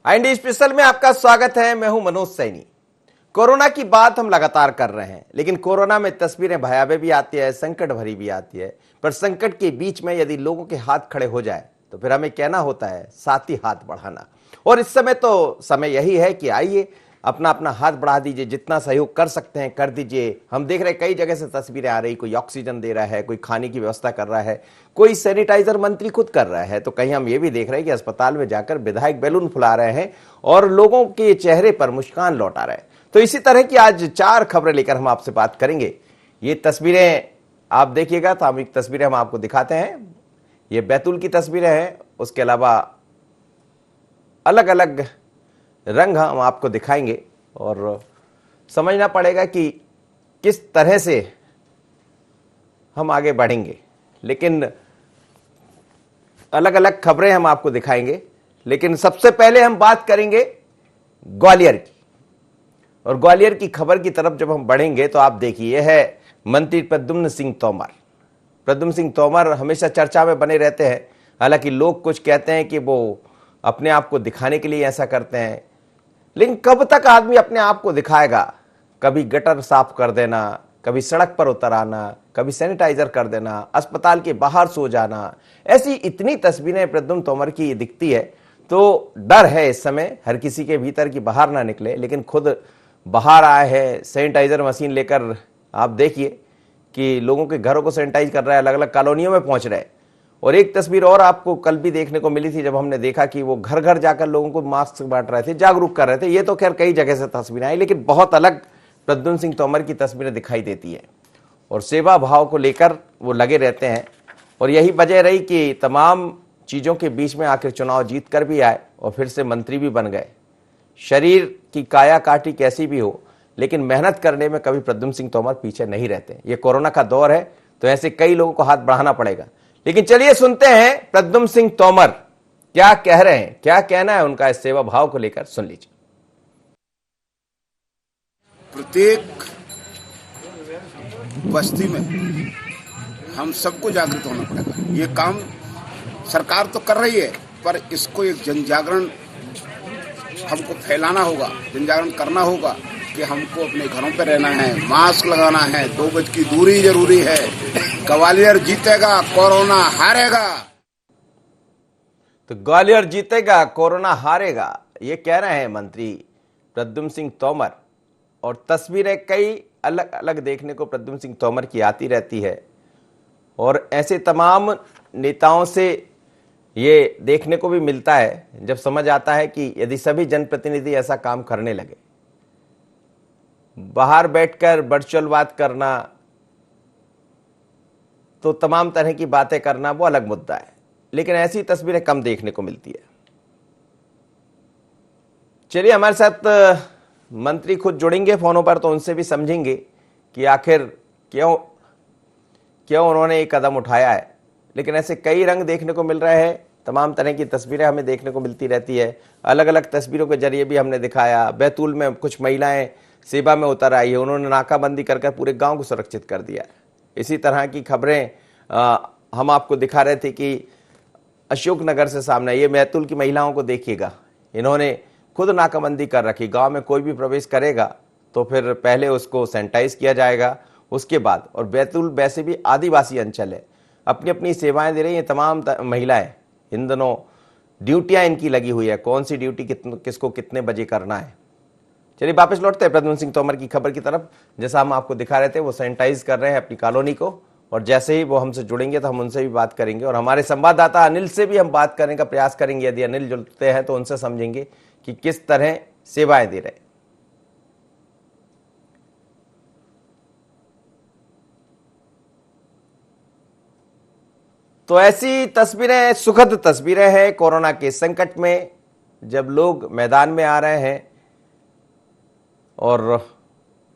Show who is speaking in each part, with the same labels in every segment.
Speaker 1: इंडी special में आपका स्वागत है। मैं हूं मनोज सैनी। कोरोना की बात हम लगातार कर रहे हैं, लेकिन कोरोना में तस्वीरें भयावह भी आती है, संकट भरी भी आती है। पर संकट के बीच में यदि लोगों के हाथ खड़े हो जाए तो फिर हमें कहना होता है साथ ही हाथ बढ़ाना। और इस समय तो समय यही है कि आइए अपना अपना हाथ बढ़ा दीजिए, जितना सहयोग कर सकते हैं कर दीजिए। हम देख रहे हैं कई जगह से तस्वीरें आ रही, कोई ऑक्सीजन दे रहा है, कोई खाने की व्यवस्था कर रहा है, कोई सैनिटाइजर मंत्री खुद कर रहा है, तो कहीं हम ये भी देख रहे हैं कि अस्पताल में जाकर विधायक बैलून फुला रहे हैं और लोगों के चेहरे पर मुस्कान लौटा रहे हैं। तो इसी तरह की आज 4 खबरें लेकर हम आपसे बात करेंगे। ये तस्वीरें आप देखिएगा तो हम एक तस्वीरें हम आपको दिखाते हैं। ये बैतूल की तस्वीरें हैं, उसके अलावा अलग अलग रंग हम आपको दिखाएंगे और समझना पड़ेगा कि किस तरह से हम आगे बढ़ेंगे। लेकिन अलग अलग खबरें हम आपको दिखाएंगे, लेकिन सबसे पहले हम बात करेंगे ग्वालियर की। और ग्वालियर की खबर की तरफ जब हम बढ़ेंगे तो आप देखिए, यह है मंत्री प्रद्युम्न सिंह तोमर। प्रद्युम्न सिंह तोमर हमेशा चर्चा में बने रहते हैं। हालांकि लोग कुछ कहते हैं कि वो अपने आप को दिखाने के लिए ऐसा करते हैं, लेकिन कब तक आदमी अपने आप को दिखाएगा? कभी गटर साफ कर देना, कभी सड़क पर उतर आना, कभी सैनिटाइजर कर देना, अस्पताल के बाहर सो जाना, ऐसी इतनी तस्वीरें प्रद्युम्न तोमर की दिखती है। तो डर है इस समय हर किसी के भीतर की बाहर ना निकले, लेकिन खुद बाहर आए हैं सैनिटाइजर मशीन लेकर। आप देखिए कि लोगों के घरों को सैनिटाइज कर रहा है, अलग अलग कॉलोनियों में पहुंच रहे हैं। और एक तस्वीर और आपको कल भी देखने को मिली थी, जब हमने देखा कि वो घर घर जाकर लोगों को मास्क बांट रहे थे, जागरूक कर रहे थे। ये तो खैर कई जगह से तस्वीरें आई, लेकिन बहुत अलग प्रद्युम्न सिंह तोमर की तस्वीरें दिखाई देती है और सेवा भाव को लेकर वो लगे रहते हैं। और यही वजह रही कि तमाम चीज़ों के बीच में आखिर चुनाव जीत कर भी आए और फिर से मंत्री भी बन गए। शरीर की काया काटी कैसी भी हो, लेकिन मेहनत करने में कभी प्रद्युम्न सिंह तोमर पीछे नहीं रहते। ये कोरोना का दौर है तो ऐसे कई लोगों को हाथ बढ़ाना पड़ेगा। लेकिन चलिए सुनते हैं प्रद्युम्न सिंह तोमर क्या कह रहे हैं, क्या कहना है उनका इस सेवा भाव को लेकर। सुन लीजिए।
Speaker 2: प्रत्येक बस्ती में हम सबको जागृत होना पड़ेगा। ये काम सरकार तो कर रही है, पर इसको एक जन जागरण हमको फैलाना होगा, जन जागरण करना होगा कि हमको अपने घरों पे रहना है, मास्क लगाना है, 2 गज की दूरी जरूरी है। ग्वालियर जीतेगा, कोरोना हारेगा।
Speaker 1: तो ग्वालियर जीतेगा, कोरोना हारेगा, ये कह रहे हैं मंत्री प्रद्युम्न सिंह तोमर। और तस्वीरें कई अलग अलग देखने को प्रद्युम्न सिंह तोमर की आती रहती है और ऐसे तमाम नेताओं से ये देखने को भी मिलता है जब समझ आता है कि यदि सभी जनप्रतिनिधि ऐसा काम करने लगे, बाहर बैठकर वर्चुअल बात करना, तो तमाम तरह की बातें करना वो अलग मुद्दा है, लेकिन ऐसी तस्वीरें कम देखने को मिलती है। चलिए हमारे साथ मंत्री खुद जुड़ेंगे फोनों पर, तो उनसे भी समझेंगे कि आखिर क्यों उन्होंने एक कदम उठाया है। लेकिन ऐसे कई रंग देखने को मिल रहे हैं, तमाम तरह की तस्वीरें हमें देखने को मिलती रहती है। अलग अलग तस्वीरों के जरिए भी हमने दिखाया। बैतूल में कुछ महिलाएं सेवा में उतर आई है, उन्होंने नाकाबंदी कर पूरे गांव को सुरक्षित कर दिया। इसी तरह की खबरें हम आपको दिखा रहे थे कि अशोकनगर से सामने, ये बैतूल की महिलाओं को देखिएगा, इन्होंने खुद नाकाबंदी कर रखी। गांव में कोई भी प्रवेश करेगा तो फिर पहले उसको सैनिटाइज किया जाएगा, उसके बाद। और बैतूल वैसे भी आदिवासी अंचल है, अपनी अपनी सेवाएं दे रही हैं तमाम महिलाएं। इन दिनों ड्यूटियां इनकी लगी हुई है, कौन सी ड्यूटी किसको कितने बजे करना है। चलिए वापस लौटते हैं प्रद्युम्न सिंह तोमर की खबर की तरफ। जैसा हम आपको दिखा रहे थे, वो सैनिटाइज कर रहे हैं अपनी कॉलोनी को, और जैसे ही वो हमसे जुड़ेंगे तो हम उनसे भी बात करेंगे। और हमारे संवाददाता अनिल से भी हम बात करने का प्रयास करेंगे, यदि अनिल जुड़ते हैं तो उनसे समझेंगे कि किस तरह सेवाएं दे रहे। तो ऐसी तस्वीरें, सुखद तस्वीरें हैं कोरोना के संकट में, जब लोग मैदान में आ रहे हैं और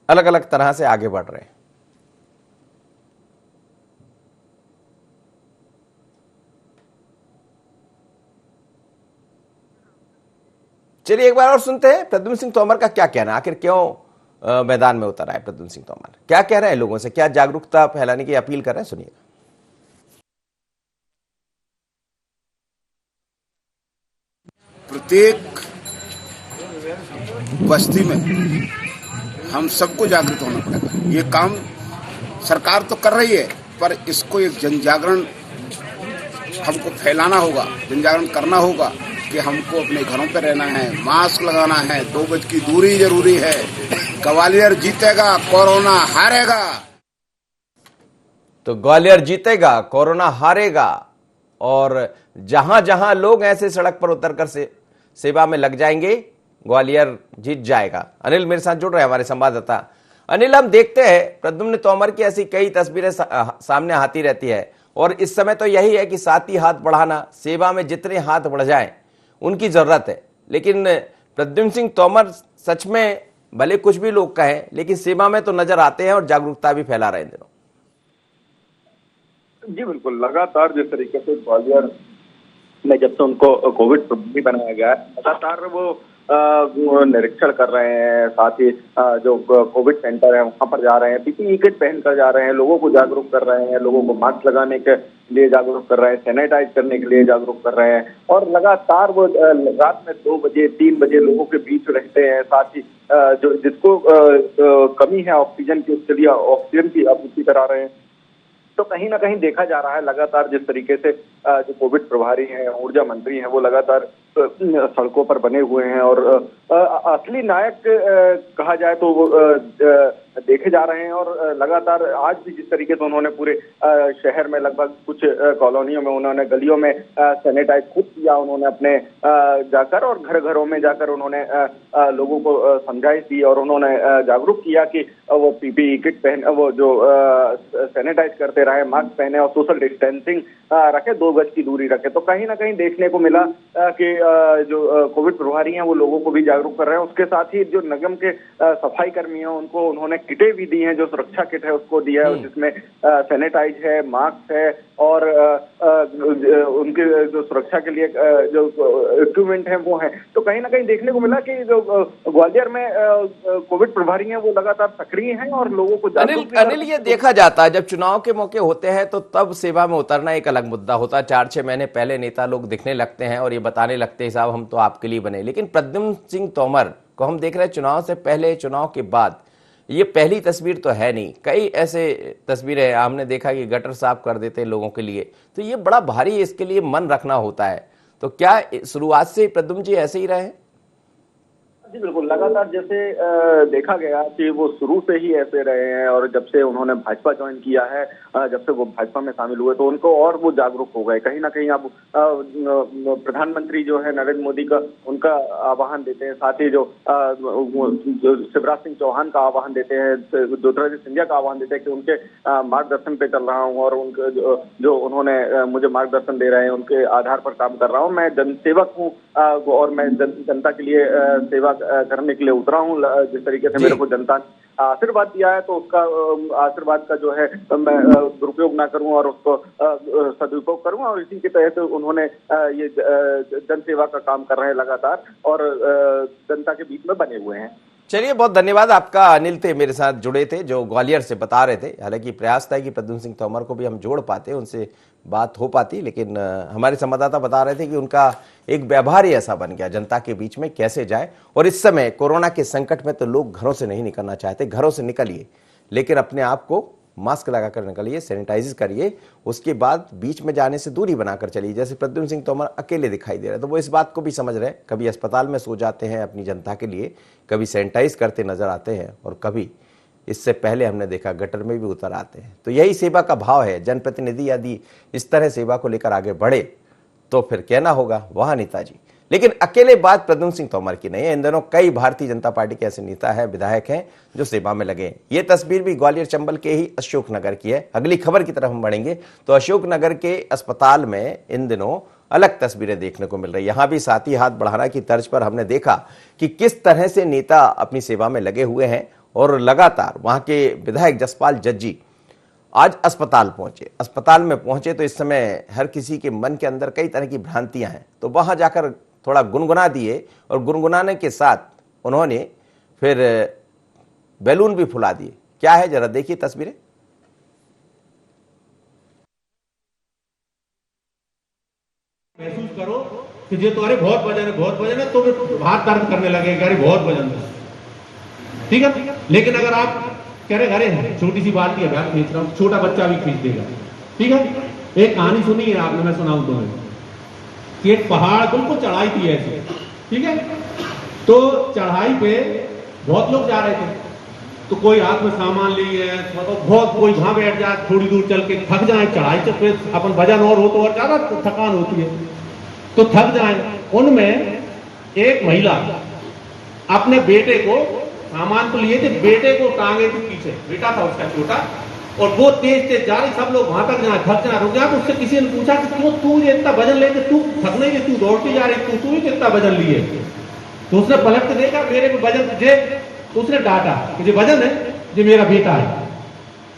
Speaker 1: अलग अलग तरह से आगे बढ़ रहे हैं। चलिए एक बार और सुनते हैं प्रद्युम्न सिंह तोमर का क्या कहना, आखिर क्यों मैदान में उतर आए प्रद्युम्न सिंह तोमर, क्या कह रहे हैं लोगों से, क्या जागरूकता फैलाने की अपील कर रहे हैं। सुनिएगा।
Speaker 2: प्रत्येक बस्ती में हम सबको जागृत होना पड़ेगा। ये काम सरकार तो कर रही है, पर इसको एक जन जागरण हमको फैलाना होगा, जन जागरण करना होगा कि हमको अपने घरों पे रहना है, मास्क लगाना है, 2 गज की दूरी जरूरी है। ग्वालियर जीतेगा, कोरोना हारेगा।
Speaker 1: तो ग्वालियर जीतेगा, कोरोना हारेगा। और जहां जहां लोग ऐसे सड़क पर उतरकर सेवा में लग जाएंगे, ग्वालियर जीत जाएगा। अनिल मेरे साथ जुड़ रहे हैं, हमारे संवाददाता। अनिल, हम देखते हैं प्रद्युम्न तोमर की ऐसी कई तस्वीरें सामने आती रहती है, और इस समय तो यही है कि साथ ही हाथ बढ़ाना, सेवा में जितने हाथ बढ़ जाएं उनकी जरूरत है। लेकिन प्रद्युम्न सिंह तोमर सच में भले कुछ भी लोग कहें, लेकिन सेवा में तो नजर आते हैं और जागरूकता भी फैला रहे हैं दिनों।
Speaker 3: जी बिल्कुल, लगातार जिस तरीके से ग्वालियर में जब से उनको कोविड प्रभावी बनाया गया है, लगातार वो निरीक्षण कर रहे हैं, साथ ही जो कोविड सेंटर है वहां पर जा रहे हैं, पीपीई किट पहनकर जा रहे हैं, लोगों को जागरूक कर रहे हैं, लोगों को मास्क लगाने के लिए जागरूक कर रहे हैं, सैनिटाइज करने के लिए जागरूक कर रहे हैं, और लगातार वो रात में 2 बजे 3 बजे लोगों के बीच रहते हैं। साथ ही जो जिसको कमी है ऑक्सीजन की, उसके लिए ऑक्सीजन की आपूर्ति करा रहे हैं। तो कहीं ना कहीं देखा जा रहा है लगातार जिस तरीके से जो कोविड प्रभारी हैं, ऊर्जा मंत्री हैं, वो लगातार सड़कों पर बने हुए हैं, और असली नायक कहा जाए तो वो देखे जा रहे हैं। और लगातार आज भी जिस तरीके से उन्होंने पूरे शहर में लगभग कुछ कॉलोनियों में, उन्होंने गलियों में सैनिटाइज खुद किया, उन्होंने अपने जाकर और घर घरों में जाकर उन्होंने लोगों को समझाइश दी, और उन्होंने जागरूक किया कि वो पीपीई किट पहन, वो जो सैनिटाइज करते रहे, मास्क पहने और सोशल डिस्टेंसिंग रखे, 2 गज की दूरी रखे। तो कहीं ना कहीं देखने को मिला कि जो कोविड प्रभारी हैं वो लोगों को भी जागरूक कर रहे हैं। उसके साथ ही जो निगम के सफाई कर्मी हैं उनको उन्होंने किटें भी दी हैं, जो सुरक्षा किट है उसको दिया है, जिसमें सैनिटाइज है, मास्क है, और उनके जो सुरक्षा के लिए जो इक्विपमेंट है वो है। तो कहीं ना कहीं देखने को मिला कि जो ग्वालियर में कोविड प्रभारी हैं वो लगातार सक्रिय हैं और लोगों को जागरूक।
Speaker 1: अनिल, ये देखा जाता है जब चुनाव के मौके होते हैं तो तब सेवा में उतरना एक अलग मुद्दा होता है। 4-6 महीने पहले नेता लोग दिखने लगते हैं और ये बताने लगते हैं साहब हम तो आपके लिए बने। लेकिन प्रद्युम्न सिंह तोमर को हम देख रहे हैं चुनाव से पहले, चुनाव के बाद। ये पहली तस्वीर तो है नहीं, कई ऐसे तस्वीरें हमने देखा कि गटर साफ कर देते हैं लोगों के लिए। तो ये बड़ा भारी, इसके लिए मन रखना होता है। तो क्या शुरुआत से प्रद्युम्न जी ऐसे ही रहे?
Speaker 3: जी बिल्कुल, लगातार जैसे देखा गया कि वो शुरू से ही ऐसे रहे हैं, और जब से उन्होंने भाजपा ज्वाइन किया है, जब से वो भाजपा में शामिल हुए तो उनको और वो जागरूक हो गए। कहीं ना कहीं अब प्रधानमंत्री जो है नरेंद्र मोदी का, उनका आह्वान देते हैं, साथ ही जो शिवराज सिंह चौहान का आह्वान देते हैं, ज्योतिरादित्य सिंधिया का आह्वान देते हैं कि उनके मार्गदर्शन पे चल रहा हूँ, और उनके जो उन्होंने मुझे मार्गदर्शन दे रहे हैं उनके आधार पर काम कर रहा हूँ। मैं जनसेवक हूँ और मैं जनता के लिए सेवा करने के लिए उतरा हूँ। जिस तरीके से मेरे को जनता ने आशीर्वाद दिया है तो उसका आशीर्वाद का जो है मैं दुरुपयोग ना करूं और उसको सदुपयोग करूं, और इसी के तहत उन्होंने ये जनसेवा का काम कर रहे हैं लगातार, और जनता के बीच में बने हुए हैं।
Speaker 1: चलिए, बहुत धन्यवाद आपका। अनिल थे मेरे साथ जुड़े थे, जो ग्वालियर से बता रहे थे। हालांकि प्रयास था कि प्रद्युम्न सिंह तोमर को भी हम जोड़ पाते, उनसे बात हो पाती, लेकिन हमारे संवाददाता बता रहे थे कि उनका एक व्यवहार ही ऐसा बन गया, जनता के बीच में कैसे जाए। और इस समय कोरोना के संकट में तो लोग घरों से नहीं निकलना चाहते। घरों से निकलिए, लेकिन अपने आप को मास्क लगाकर निकलिए, सैनिटाइज करिए, उसके बाद बीच में जाने से दूरी बनाकर चलिए। जैसे प्रद्युम्न सिंह तोमर अकेले दिखाई दे रहे हैं, तो वो इस बात को भी समझ रहे हैं। कभी अस्पताल में सो जाते हैं अपनी जनता के लिए, कभी सैनिटाइज करते नजर आते हैं, और कभी इससे पहले हमने देखा गटर में भी उतर आते हैं। तो यही सेवा का भाव है। जनप्रतिनिधि यदि इस तरह सेवा को लेकर आगे बढ़े तो फिर कहना होगा वाह नेताजी। लेकिन अकेले बात प्रद्युम्न सिंह तोमर की नहीं है। इन दिनों कई भारतीय जनता पार्टी के ऐसे नेता हैं, विधायक हैं जो सेवा में लगे हैं। ये तस्वीर भी ग्वालियर चंबल के ही अशोकनगर की है। अगली खबर की तरफ हम बढ़ेंगे तो अशोकनगर के अस्पताल में इन दिनों अलग तस्वीरें देखने को मिल रही। यहां भी साथ ही हाथ बढ़ाना की तर्ज पर हमने देखा कि किस तरह से नेता अपनी सेवा में लगे हुए हैं, और लगातार वहां के विधायक जसपाल जज्जी आज अस्पताल पहुंचे। अस्पताल में पहुंचे तो इस समय हर किसी के मन के अंदर कई तरह की भ्रांतियां हैं, तो वहां जाकर थोड़ा गुनगुना दिए, और गुनगुनाने के साथ उन्होंने फिर बैलून भी फुला दिए। क्या है जरा देखिए तस्वीरें।
Speaker 4: महसूस करो कि ये तो अरे बहुत वजन है, तो फिर हाथ दर्द करने लगे, अरे बहुत वजन था, ठीक है। लेकिन अगर आप कह रहे अरे छोटी सी बात ही है, मैं खींच रहा हूँ, छोटा बच्चा भी खींच देगा, ठीक है। एक कहानी सुनी है आपने, मैं सुनाऊं तुम्हें कि एक पहाड़ बिल्कुल चढ़ाई थी ऐसे, ठीक है। तो चढ़ाई पे बहुत लोग जा रहे थे, तो कोई हाथ में सामान लिए है, मतलब बहुत कोई वहां बैठ जाए, थोड़ी दूर चल के थक जाए, चढ़ाई से फिर अपन वजन और हो तो और ज्यादा थकान होती है, तो थक जाए। उनमें एक महिला अपने बेटे को, सामान तो लिए थे, बेटे को टांगे थे पीछे, बेटा था उसका छोटा, और वो तेज तेज जा रही, सब लोग वहां तक जाए, थक जाए, रुक जाए। तो उससे किसी ने पूछा कि क्यों तू ये इतना वजन लेके तू थक नहीं है, तू दौड़ती जा रही, तू भी कितना वजन लिए। तो उसने पलट के देखा मेरे को वजन तुझे, तो उसने डांटा कि ये वजन है, ये मेरा बेटा है,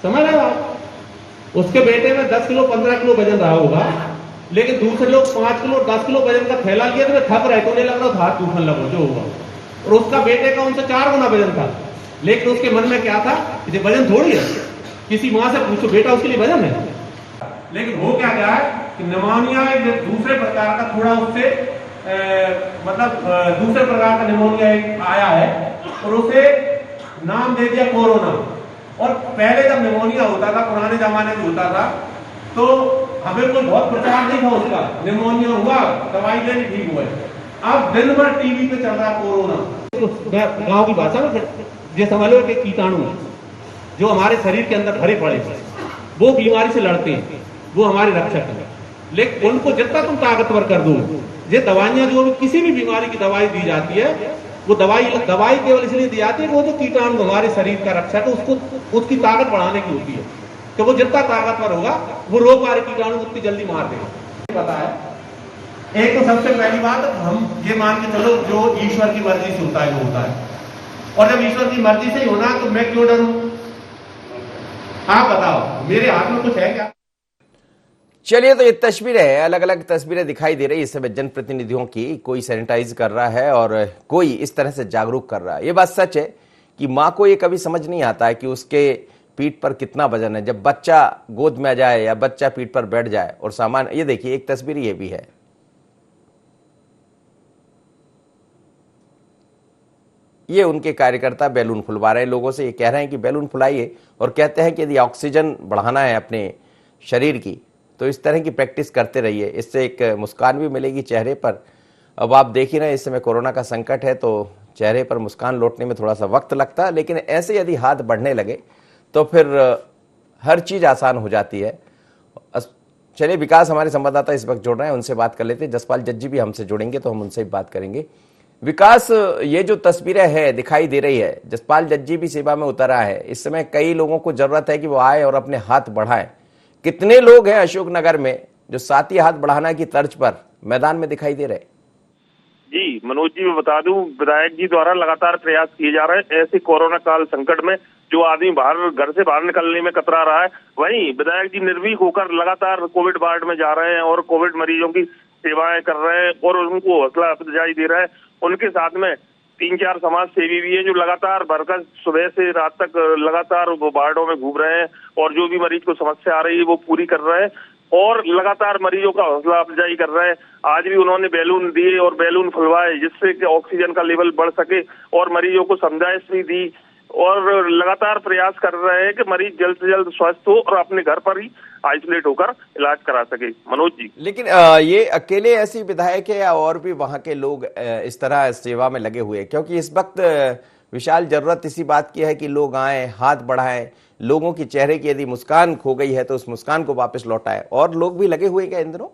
Speaker 4: समझ रहे हो आप। उसके बेटे में 10 किलो 15 किलो वजन रहा होगा, लेकिन दूसरे लोग 5 किलो 10 किलो वजन का थैला लिया, तो थक रहे, तो उन्हें लग रहा था हाथ दुखने लगो जो होगा, और उसका बेटे का उनसे 4 गुना वजन था। लेकिन उसके मन में क्या था, ये वजन थोड़ी है, किसी माँ से पूछो बेटा उसके लिए वजन है। लेकिन वो क्या है कि निमोनिया एक दूसरे प्रकार का, थोड़ा उससे मतलब दूसरे प्रकार का निमोनिया एक आया है, और उसे नाम दे दिया कोरोना। और पहले जब निमोनिया होता था, पुराने जमाने में होता था, तो हमें कोई बहुत प्रचार नहीं था उसका, निमोनिया हुआ दवाई लेनी ठीक हुआ। अब दिन भर टीवी पे चल रहा कोरोना, गांव की भाषा में ये समझ लो कि कीटाणु जो हमारे शरीर के अंदर भरे पड़े हैं, वो बीमारी से लड़ते हैं, वो हमारे रक्षक हैं। लेकिन उनको जितना तुम ताकतवर कर दो, ये दवाइयां जो भी किसी भी बीमारी की दवाई दी जाती है, वो दवाई केवल इसलिए दी जाती है कि वो जो कीटाणु हमारे शरीर का रक्षक है, उसको उसकी ताकत बढ़ाने की होती है। तो वो जितना ताकतवर होगा, वो रोग वाले कीटाणु उतनी जल्दी मार देगा। पता है, एक तो सबसे पहली बात, हम ये मान के चलो जो ईश्वर की मर्जी से होता है वो होता है, और जब ईश्वर की मर्जी से ही होना तो मैं क्यों डरूं? आप बताओ, मेरे हाथ में कुछ है क्या?
Speaker 1: चलिए, तो ये तस्वीरें हैं, अलग अलग तस्वीरें दिखाई दे रही है इस समय जनप्रतिनिधियों की। कोई सैनिटाइज कर रहा है और कोई इस तरह से जागरूक कर रहा है। ये बात सच है कि माँ को ये कभी समझ नहीं आता है कि उसके पीठ पर कितना वजन है। जब बच्चा गोद में आ जाए या बच्चा पीठ पर बैठ जाए और सामान, ये देखिए एक तस्वीर ये भी है, ये उनके कार्यकर्ता बैलून फुलवा रहे हैं लोगों से। ये कह रहे हैं कि बैलून फुलाइए, और कहते हैं कि यदि ऑक्सीजन बढ़ाना है अपने शरीर की तो इस तरह की प्रैक्टिस करते रहिए, इससे एक मुस्कान भी मिलेगी चेहरे पर। अब आप देख ही रहे हैं इस समय कोरोना का संकट है, तो चेहरे पर मुस्कान लौटने में थोड़ा सा वक्त लगता है, लेकिन ऐसे यदि हाथ बढ़ने लगे तो फिर हर चीज आसान हो जाती है। चलिए, विकास हमारे संवाददाता इस वक्त जुड़ रहे हैं, उनसे बात कर लेते हैं। जसपाल जज्जी भी हमसे जुड़ेंगे तो हम उनसे भी बात करेंगे। विकास, ये जो तस्वीरें है दिखाई दे रही है, जसपाल जज्जी भी सेवा में उतरा है। इस समय कई लोगों को जरूरत है कि वो आए और अपने हाथ बढ़ाएं। कितने लोग हैं अशोकनगर में जो साथी हाथ बढ़ाना की तर्ज पर मैदान में दिखाई दे रहे?
Speaker 5: जी मनोज जी, मैं बता दूं, विधायक जी द्वारा लगातार प्रयास किए जा रहे हैं। ऐसे कोरोना काल संकट में जो आदमी घर से बाहर निकलने में कतरा रहा है, वहीं विधायक जी निर्भीक होकर लगातार कोविड वार्ड में जा रहे हैं और कोविड मरीजों की सेवाएं कर रहे हैं और उनको हौसला अफजाई दे रहे हैं। उनके साथ में 3-4 समाज सेवी भी है जो लगातार भरकर सुबह से रात तक लगातार वार्डों में घूम रहे हैं और जो भी मरीज को समस्या आ रही है वो पूरी कर रहे हैं और लगातार मरीजों का हौसला अफजाई कर रहे हैं। आज भी उन्होंने बैलून दिए और बैलून फुलवाए जिससे कि ऑक्सीजन का लेवल बढ़ सके और मरीजों को समझाइश भी दी और लगातार प्रयास कर रहे हैं कि मरीज जल्द से जल्द स्वस्थ हो और अपने घर पर ही आइसोलेट होकर इलाज करा सके। मनोज जी, लेकिन
Speaker 1: ये अकेले ऐसी विधायक है या और भी वहां के लोग इस तरह सेवा में लगे हुए हैं? क्योंकि इस वक्त विशाल जरूरत इसी बात की है कि लोग आए, हाथ बढ़ाएं, लोगों की चेहरे की यदि मुस्कान खो गई है तो उस मुस्कान को वापस लौटाए। और लोग भी लगे हुए क्या इन दिनों?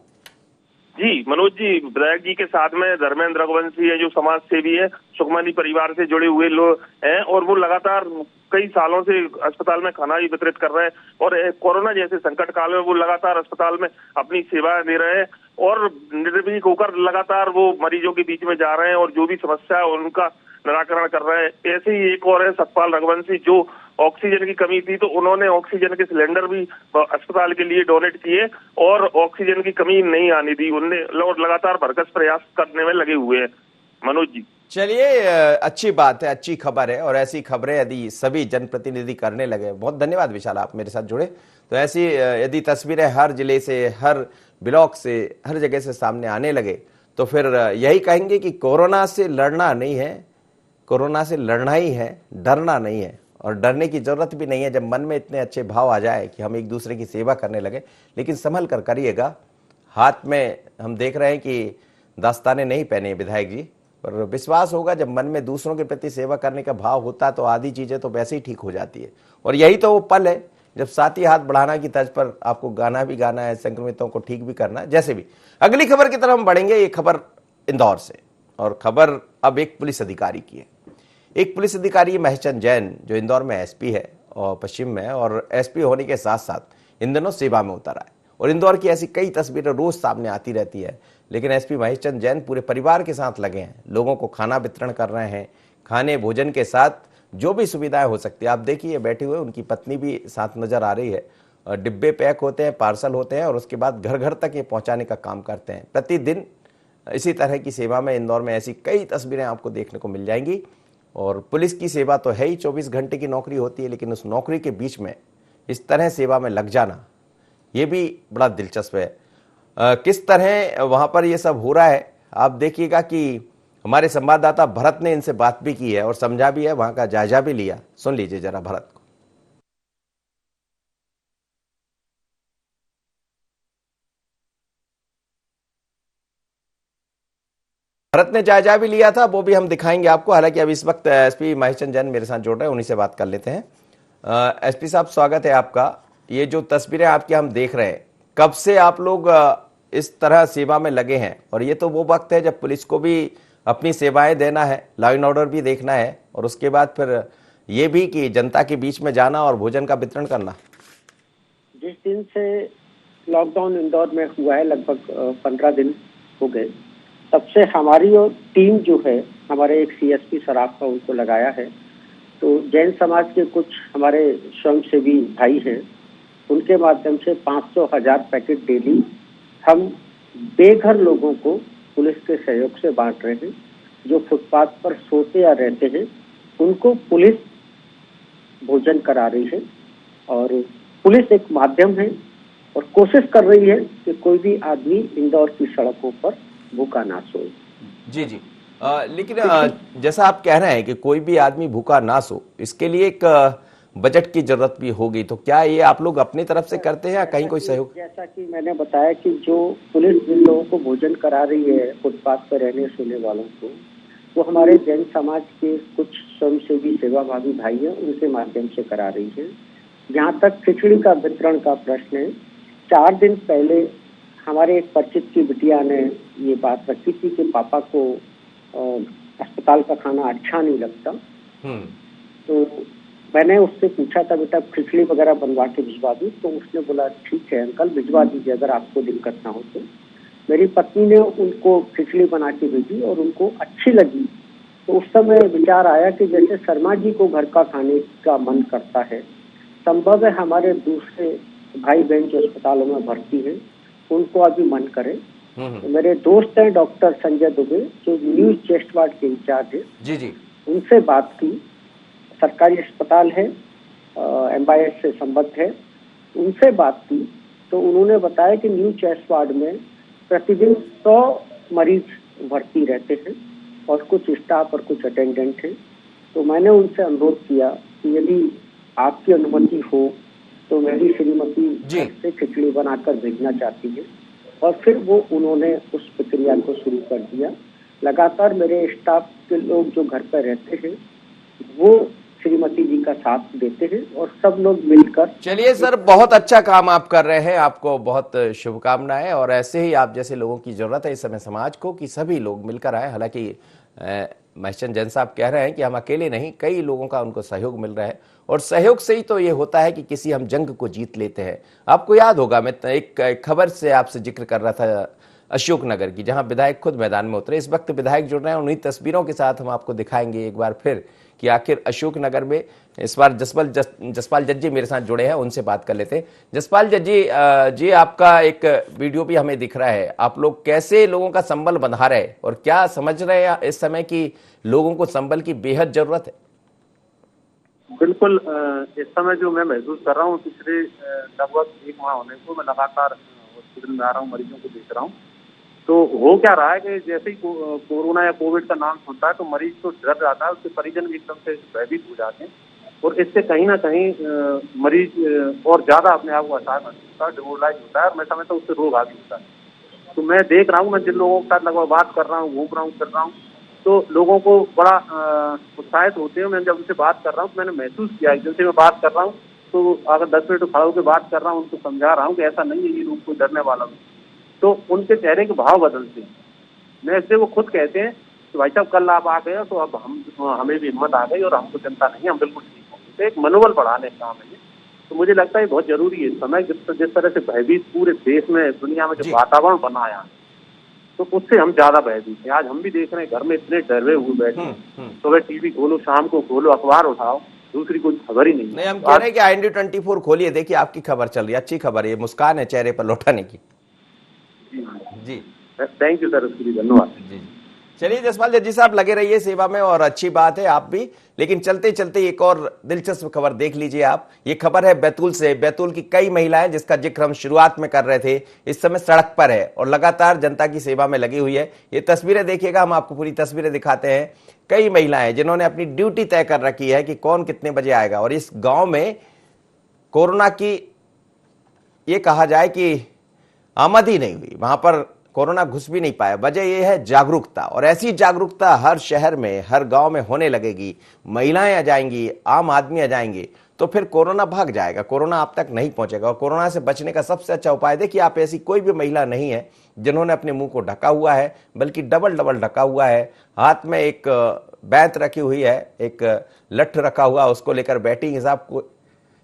Speaker 5: जी मनोज जी, विधायक जी के साथ में धर्मेंद्र रघुवंशी है जो समाज सेवी है, सुखमनी परिवार से जुड़े हुए लोग हैं और वो लगातार कई सालों से अस्पताल में खाना भी वितरित कर रहे हैं और कोरोना जैसे संकट काल में वो लगातार अस्पताल में अपनी सेवा दे रहे हैं और निर्भीक होकर लगातार वो मरीजों के बीच में जा रहे हैं और जो भी समस्या है उनका निराकरण कर रहे हैं। ऐसे ही एक और है सतपाल रघुवंशी जो ऑक्सीजन की कमी थी तो उन्होंने ऑक्सीजन के सिलेंडर भी अस्पताल के लिए डोनेट किए और ऑक्सीजन की कमी नहीं आने दी। उनने लगातार भरकस प्रयास करने में लगे हुए हैं। मनोज जी,
Speaker 1: चलिए, अच्छी बात है, अच्छी खबर है और ऐसी खबरें यदि सभी जनप्रतिनिधि करने लगे। बहुत धन्यवाद विशाल, आप मेरे साथ जुड़े। तो ऐसी यदि तस्वीरें हर जिले से, हर ब्लॉक से, हर जगह से सामने आने लगे तो फिर यही कहेंगे कि कोरोना से लड़ना नहीं है, कोरोना से लड़ना ही है, डरना नहीं है। और डरने की जरूरत भी नहीं है जब मन में इतने अच्छे भाव आ जाए कि हम एक दूसरे की सेवा करने लगे। लेकिन संभल कर करिएगा। हाथ में हम देख रहे हैं कि दस्ताने नहीं पहने विधायक जी, पर विश्वास होगा जब मन में दूसरों के प्रति सेवा करने का भाव होता तो आधी चीजें तो वैसे ही ठीक हो जाती है। और यही तो वो पल है जब साथी हाथ बढ़ाना की तर्ज पर आपको गाना भी गाना है, संक्रमितों को ठीक भी करना है। जैसे भी अगली खबर की तरफ हम बढ़ेंगे। ये खबर इंदौर से, और खबर अब एक पुलिस अधिकारी की है। एक पुलिस अधिकारी महेशचंद जैन जो इंदौर में एसपी है और पश्चिम में, और एसपी होने के साथ साथ इन दिनों सेवा में उतरा है। और इंदौर की ऐसी कई तस्वीरें रोज सामने आती रहती है। लेकिन एसपी महेशचंद जैन पूरे परिवार के साथ लगे हैं, लोगों को खाना वितरण कर रहे हैं। खाने भोजन के साथ जो भी सुविधाएं हो सकती है, आप देखिए बैठे हुए, उनकी पत्नी भी साथ नजर आ रही है। डिब्बे पैक होते हैं, पार्सल होते हैं, और उसके बाद घर घर तक ये पहुंचाने का काम करते हैं। प्रतिदिन इसी तरह की सेवा में इंदौर में ऐसी कई तस्वीरें आपको देखने को मिल जाएंगी। और पुलिस की सेवा तो है ही, 24 घंटे की नौकरी होती है, लेकिन उस नौकरी के बीच में इस तरह सेवा में लग जाना, ये भी बड़ा दिलचस्प है। किस तरह वहां पर ये सब हो रहा है आप देखिएगा कि हमारे संवाददाता भरत ने इनसे बात भी की है और समझा भी है, वहां का जायजा भी लिया। सुन लीजिए जरा भरत को। भरत ने जायजा भी लिया था, वो भी हम दिखाएंगे आपको। हालांकि अब इस वक्त एसपी महेशचंद जैन मेरे साथ जुड़ रहे हैं, उन्हीं से बात कर लेते हैं। एसपी साहब, स्वागत है आपका। ये जो तस्वीरें आपकी हम देख रहे हैं, कब से आप लोग इस तरह सेवा में लगे हैं? और ये तो वो वक्त है जब पुलिस को भी अपनी सेवाएं देना है, लॉ एंड ऑर्डर भी देखना है, और उसके बाद फिर ये भी कि जनता के बीच में जाना और भोजन का वितरण करना।
Speaker 6: जिस दिन से लॉकडाउन इंदौर में हुआ है, लगभग 15 दिन हो गए, तब से हमारी और टीम जो है, हमारे एक सीएसपी सराफ का उनको लगाया है। तो जैन समाज के कुछ हमारे स्वयंसेवी भाई हैं, उनके माध्यम से 500,000 पैकेट डेली हम बेघर लोगों को पुलिस के सहयोग से बांट रहे हैं। जो फुटपाथ पर सोते या रहते हैं उनको पुलिस भोजन करा रही है। और पुलिस एक माध्यम है और कोशिश कर रही है कि कोई भी आदमी इंदौर की सड़कों पर भूखा ना सोए।
Speaker 1: जी जी। लेकिन जैसा आप कह रहे हैं कि कोई भी आदमी भूखा ना सो, इसके लिए एक बजट की जरूरत भी होगी। तो क्या ये आप लोग अपनी तरफ से करते हैं या कहीं कोई सहयोग?
Speaker 6: जैसा कि मैंने बताया कि जो पुलिस जिन लोगों को भोजन करा रही है फुटपाथ पर रहने सोने वालों को, वो हमारे जैन समाज के कुछ स्वयंसेवी सेवाभावी भाई हैं, उनके माध्यम से करा रही है। जहाँ तक खिचड़ी का वितरण का प्रश्न है, 4 दिन पहले हमारे एक परिचित की बिटिया ने ये बात रखी थी कि पापा को अस्पताल का खाना अच्छा नहीं लगता। तो मैंने उससे पूछा था, बेटा खिचड़ी वगैरह बनवा के भिजवा दूं? तो उसने बोला ठीक है अंकल, भिजवा दीजिए अगर आपको दिक्कत ना हो तो। मेरी पत्नी ने उनको खिचड़ी बना के भेजी और उनको अच्छी लगी। तो उस समय विचार आया कि जैसे शर्मा जी को घर का खाने का मन करता है, संभव है हमारे दूसरे भाई बहन जो अस्पतालों में भर्ती हैं उनको अभी मन करे। तो मेरे दोस्त हैं डॉक्टर संजय दुबे, जो न्यूज चेस्ट वार्ड के इंचार्ज है,
Speaker 1: जी जी,
Speaker 6: उनसे बात की। सरकारी अस्पताल है, MIS से संबद्ध है, उनसे बात की तो उन्होंने बताया कि न्यू चेस्ट वार्ड में प्रतिदिन 100 मरीज भर्ती रहते हैं और कुछ स्टाफ और कुछ अटेंडेंट हैं। तो मैंने उनसे अनुरोध किया कि यदि आपकी अनुमति हो तो मेरी श्रीमती से खिचड़ी बनाकर भेजना चाहती है। और फिर वो उन्होंने उस प्रक्रिया को शुरू कर दिया। लगातार मेरे स्टाफ के लोग जो घर पर रहते हैं वो श्रीमती जी का साथ देते हैं और सब लोग मिलकर।
Speaker 1: चलिए सर, बहुत अच्छा काम आप कर रहे हैं, आपको बहुत शुभकामनाएं। और ऐसे ही आप जैसे लोगों की जरूरत है इस समय समाज को, कि सभी लोग मिलकर आए। हालांकि महेशचंद जैन साहब कह रहे हैं कि हम अकेले नहीं, कई लोगों का उनको सहयोग मिल रहा है, और सहयोग से ही तो ये होता है कि किसी हम जंग को जीत लेते हैं। आपको याद होगा, मैं एक खबर से आपसे जिक्र कर रहा था अशोकनगर की, जहां विधायक खुद मैदान में उतरे। इस वक्त विधायक जुड़ रहे हैं, उन्हीं तस्वीरों के साथ हम आपको दिखाएंगे एक बार फिर कि आखिर अशोकनगर में इस बार जसपाल जज्जी मेरे साथ जुड़े हैं, उनसे बात कर लेते हैं। जसपाल जज्जी जी, आपका एक वीडियो भी हमें दिख रहा है। आप लोग कैसे लोगों का संबल बंधा रहे हैं और क्या समझ रहे हैं इस समय की लोगों को संबल की बेहद जरूरत है?
Speaker 7: बिल्कुल, इस समय जो मैं महसूस कर रहा हूँ, पिछले लगभग 1 माह होने को मैं लगातार हॉस्पिटल में आ रहा हूँ, मरीजों को देख रहा हूँ। तो हो क्या रहा है कि जैसे ही कोरोना या कोविड का नाम सुनता है तो मरीज तो डर जाता है, उसके परिजन भी एकदम से भयभीत हो जाते हैं और इससे कहीं ना कहीं मरीज और ज्यादा अपने आप को आसार होता है, डिमोरलाइज होता है और मैं समझता हूँ उससे रोग आगे होता है। तो मैं देख रहा हूँ, मैं जिन लोगों के साथ लगभग बात कर रहा हूँ, घूम रहा हूँ, कर रहा हूँ, तो लोगों को बड़ा उत्साहित होते हैं। मैं जब उनसे बात कर रहा हूँ तो मैंने महसूस किया कि जिनसे मैं बात कर रहा हूँ तो अगर 10 मिनट खड़ा होकर बात कर रहा हूँ, उनको समझा रहा हूँ कि ऐसा नहीं है, ये लोग कोई डरने वाला नहीं, तो उनके चेहरे के भाव बदलते हैं। मैं इससे वो खुद कहते हैं कि भाई साहब कल आप आ गए तो अब हमें भी हिम्मत आ गई और हमको चिंता नहीं है, हम बिल्कुल ठीक होंगे। तो एक मनोबल बढ़ाने का काम है ये। तो मुझे लगता है बहुत जरूरी है। समय जिस तरह से भयभीत पूरे देश में, दुनिया में जो वातावरण बनाया है, तो उससे हम ज्यादा भयभीत हैं। आज हम भी देख रहे हैं घर में इतने डरे हुए बैठे, सुबह टीवी खोलो, शाम को खोलो, अखबार उठाओ, दूसरी कोई खबर ही नहीं।
Speaker 1: हम कह रहे हैं कि IND24 खोलिए, देखिए आपकी खबर चल रही है, अच्छी खबर है, मुस्कान है चेहरे पर लौटाने की। जी
Speaker 7: थैंक यू सर, उसके लिए धन्यवाद।
Speaker 1: जी चलिए जसपाल जज्जी साहब लगे रहिए सेवा में, और अच्छी बात है आप भी, लेकिन चलते चलते एक और दिलचस्प खबर देख लीजिए आप। ये खबर है बैतूल से। बैतूल की कई महिलाएं, जिसका जिक्र हम शुरुआत में कर रहे थे, इस समय सड़क पर है और लगातार जनता की सेवा में लगी हुई है। ये तस्वीरें देखिएगा, हम आपको पूरी तस्वीरें दिखाते हैं। कई महिलाएं जिन्होंने अपनी ड्यूटी तय कर रखी है कि कौन कितने बजे आएगा, और इस गांव में कोरोना की ये कहा जाए कि आमद ही नहीं हुई, वहां पर कोरोना घुस भी नहीं पाया। वजह यह है जागरूकता, और ऐसी जागरूकता हर शहर में, हर गांव में होने लगेगी। महिलाएं आ जाएंगी, आम आदमी आ जाएंगे, तो फिर कोरोना भाग जाएगा, कोरोना आप तक नहीं पहुंचेगा। और कोरोना से बचने का सबसे अच्छा उपाय, देखिए आप ऐसी कोई भी महिला नहीं है जिन्होंने अपने मुंह को ढका हुआ है, बल्कि डबल डबल ढका हुआ है। हाथ में एक बैत रखी हुई है, एक लठ रखा हुआ, उसको लेकर बैठी हिसाब को।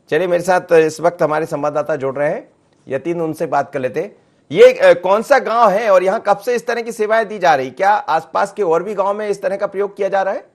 Speaker 1: चलिए मेरे साथ इस वक्त हमारे संवाददाता जुड़ रहे हैं, यतीन, उनसे बात कर लेते हैं। ये कौन सा गांव है और यहाँ कब से इस तरह की सेवाएं दी जा रही? क्या आसपास के और भी गांव में इस तरह का प्रयोग किया जा रहा है?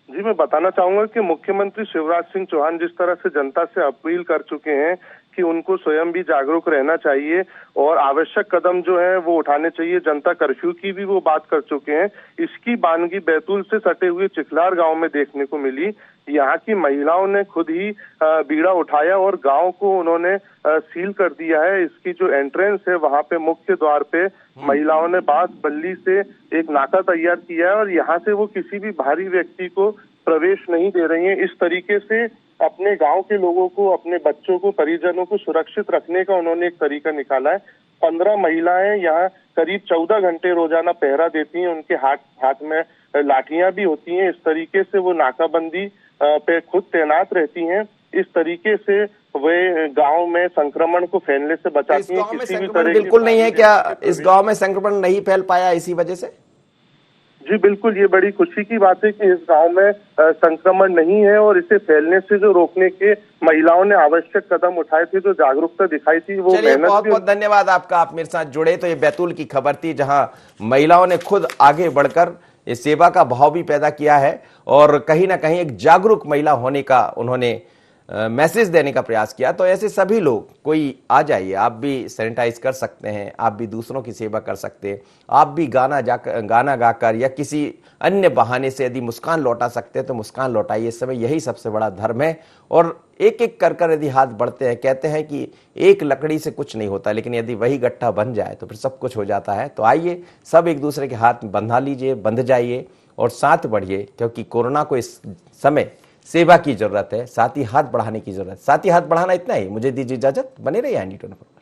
Speaker 8: जी, मैं बताना चाहूंगा कि मुख्यमंत्री शिवराज सिंह चौहान जिस तरह से जनता से अपील कर चुके हैं कि उनको स्वयं भी जागरूक रहना चाहिए और आवश्यक कदम जो है वो उठाने चाहिए, जनता कर्फ्यू की भी वो बात कर चुके हैं। इसकी बानगी बैतूल से सटे हुए चिखलार गांव में देखने को मिली। यहाँ की महिलाओं ने खुद ही बीड़ा उठाया और गांव को उन्होंने सील कर दिया है। इसकी जो एंट्रेंस है वहां पे मुख्य द्वार पे महिलाओं ने बांस बल्ली से एक नाका तैयार किया है और यहाँ से वो किसी भी बाहरी व्यक्ति को प्रवेश नहीं दे रही हैं। इस तरीके से अपने गांव के लोगों को, अपने बच्चों को, परिजनों को सुरक्षित रखने का उन्होंने एक तरीका निकाला है। 15 महिलाएं यहाँ करीब 14 घंटे रोजाना पहरा देती हैं। उनके हाथ में लाठियां भी होती हैं। इस तरीके से वो नाकाबंदी पे खुद तैनात रहती हैं। इस तरीके से वे गांव में संक्रमण को फैलने से बचाती हैं। किसी भी तरह
Speaker 1: बिल्कुल नहीं है क्या इस गांव में संक्रमण नहीं फैल पाया इसी वजह से?
Speaker 8: जी बिल्कुल, ये बड़ी खुशी की बात है कि इस गांव में संक्रमण नहीं है और इसे फैलने से जो रोकने के महिलाओं ने आवश्यक कदम उठाए थे, जो जागरूकता दिखाई थी, वो मेहनत।
Speaker 1: बहुत बहुत धन्यवाद आपका, आप मेरे साथ जुड़े। तो ये बैतूल की खबर थी जहां महिलाओं ने खुद आगे बढ़कर इस सेवा का भाव भी पैदा किया है और कहीं ना कहीं एक जागरूक महिला होने का उन्होंने मैसेज देने का प्रयास किया। तो ऐसे सभी लोग, कोई आ जाइए, आप भी सैनिटाइज कर सकते हैं, आप भी दूसरों की सेवा कर सकते हैं, आप भी गाना गाकर या किसी अन्य बहाने से यदि मुस्कान लौटा सकते हैं तो मुस्कान लौटाइए। इस समय यही सबसे बड़ा धर्म है। और एक एक कर यदि हाथ बढ़ते हैं, कहते हैं कि एक लकड़ी से कुछ नहीं होता, लेकिन यदि वही गट्ठा बन जाए तो फिर सब कुछ हो जाता है। तो आइए सब एक दूसरे के हाथ बंधा लीजिए, बंध जाइए और साथ बढ़िए, क्योंकि कोरोना को इस समय सेवा की जरूरत है, साथ ही हाथ बढ़ाने की जरूरत है। साथ ही हाथ बढ़ाना इतना ही। मुझे दीजिए इजाजत, बने रहिए IND24।